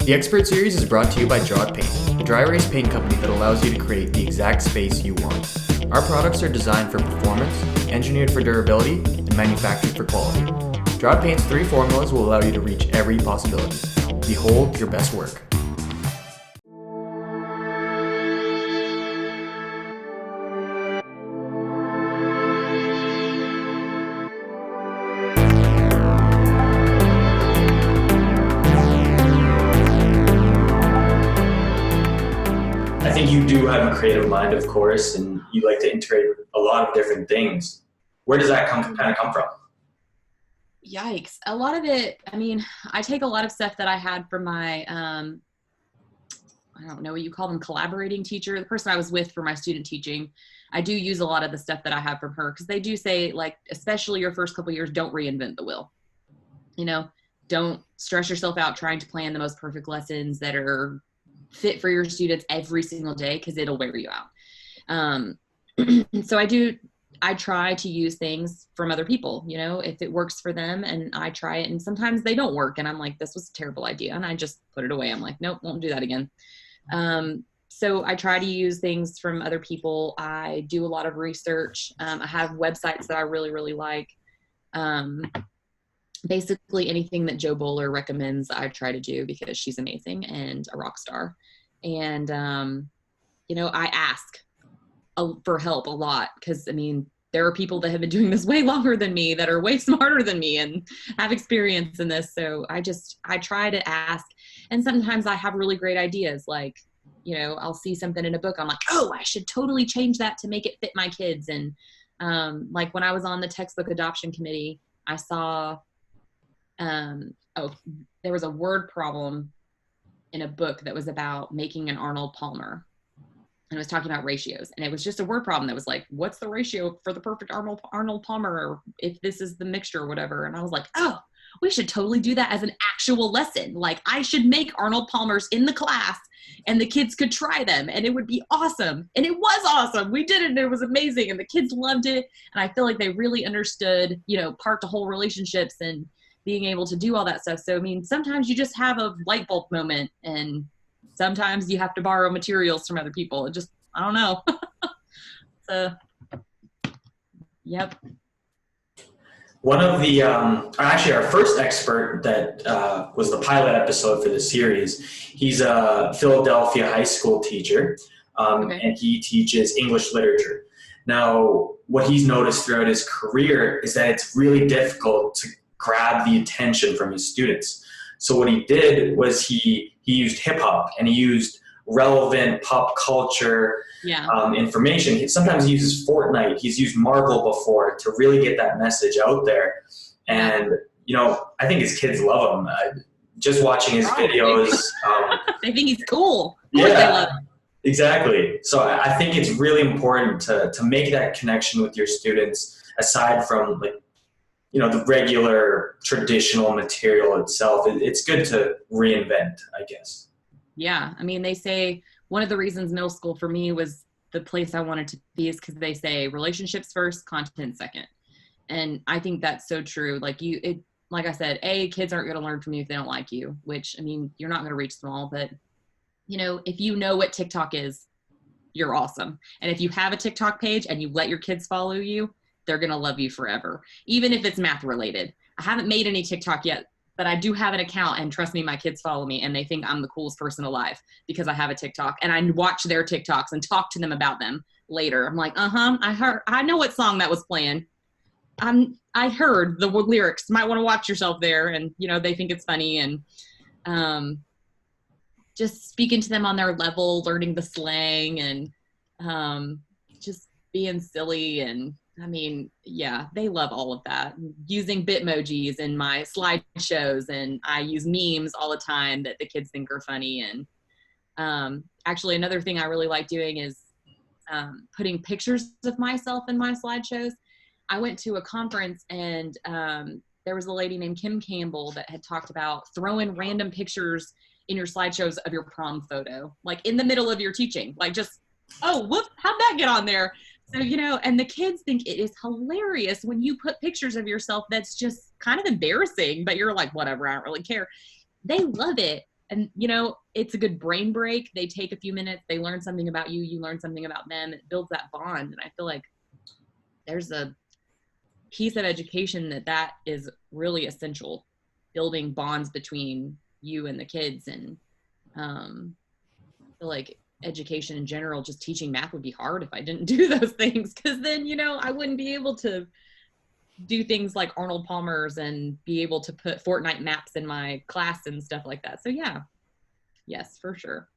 The Expert Series is brought to you by Draw It Paint, a dry erase paint company that allows you to create the exact space you want. Our products are designed for performance, engineered for durability, and manufactured for quality. Draw It Paint's 3 formulas will allow you to reach every possibility. Behold your best work. I think you do have a creative mind, of course, and you like to integrate a lot of different things. Where does that come from? Yikes. A lot of it, I mean, I take a lot of stuff that I had from my, I don't know what you call them, collaborating teacher, the person I was with for my student teaching. I do use a lot of the stuff that I have from her because they do say, like, especially your first couple of years, don't reinvent the wheel. You know, don't stress yourself out trying to plan the most perfect lessons that are fit for your students every single day because it'll wear you out. So I try to use things from other people, you know, if it works for them, and I try it, and sometimes they don't work and I'm like, this was a terrible idea, and I just put it away. I'm like, nope, won't do that again. So I try to use things from other people. I do a lot of research. I have websites that I really, really like. Basically anything that Joe Bowler recommends, I try to do because she's amazing and a rock star. And, you know, I ask for help a lot because, I mean, there are people that have been doing this way longer than me that are way smarter than me and have experience in this. So I try to ask. And sometimes I have really great ideas. Like, you know, I'll see something in a book. I'm like, oh, I should totally change that to make it fit my kids. And like when I was on the textbook adoption committee, I saw, there was a word problem in a book that was about making an Arnold Palmer. And it was talking about ratios. And it was just a word problem that was like, what's the ratio for the perfect Arnold Palmer, or if this is the mixture or whatever. And I was like, oh, we should totally do that as an actual lesson. Like, I should make Arnold Palmers in the class and the kids could try them and it would be awesome. And it was awesome. We did it and it was amazing. And the kids loved it. And I feel like they really understood, you know, part to whole relationships and being able to do all that stuff. So, I mean, sometimes you just have a light bulb moment, and sometimes you have to borrow materials from other people. It just, I don't know. So, yep. One of the, actually our first expert that was the pilot episode for the series, he's a Philadelphia high school teacher, and he teaches English literature. Now, what he's noticed throughout his career is that it's really difficult to grab the attention from his students. So what he did was he used hip hop, and he used relevant pop culture information. Sometimes he uses Fortnite. He's used Marvel before to really get that message out there. And, you know, I think his kids love him. Just watching his videos. They think he's cool. Yeah, exactly. So I think it's really important to make that connection with your students, aside from, like, you know, the regular traditional material itself. It's good to reinvent, I guess. Yeah. I mean, they say one of the reasons middle school for me was the place I wanted to be is because they say relationships first, content second. And I think that's so true. Like like I said, kids aren't going to learn from you if they don't like you, which, I mean, you're not going to reach them all, but, you know, if you know what TikTok is, you're awesome. And if you have a TikTok page and you let your kids follow you, they're going to love you forever, even if it's math related. I haven't made any TikTok yet, but I do have an account, and trust me, my kids follow me and they think I'm the coolest person alive because I have a TikTok, and I watch their TikToks and talk to them about them later. I'm like, I know what song that was playing. I heard the lyrics. Might want to watch yourself there. And, you know, they think it's funny, and just speaking to them on their level, learning the slang, and just being silly. And I mean, yeah, they love all of that. Using Bitmojis in my slideshows, and I use memes all the time that the kids think are funny. And actually, another thing I really like doing is putting pictures of myself in my slideshows. I went to a conference, and there was a lady named Kim Campbell that had talked about throwing random pictures in your slideshows of your prom photo, like in the middle of your teaching, like just, oh, whoop, how'd that get on there? So, you know, and the kids think it is hilarious when you put pictures of yourself that's just kind of embarrassing, but you're like, whatever, I don't really care. They love it. and you know, it's a good brain break. They take a few minutes, they learn something about you, you learn something about them. It builds that bond. And I feel like there's a piece of education that is really essential, building bonds between you and the kids. And I feel like education in general, just teaching math would be hard if I didn't do those things, because then, you know, I wouldn't be able to do things like Arnold Palmer's and be able to put Fortnite maps in my class and stuff like that. So yeah, yes, for sure.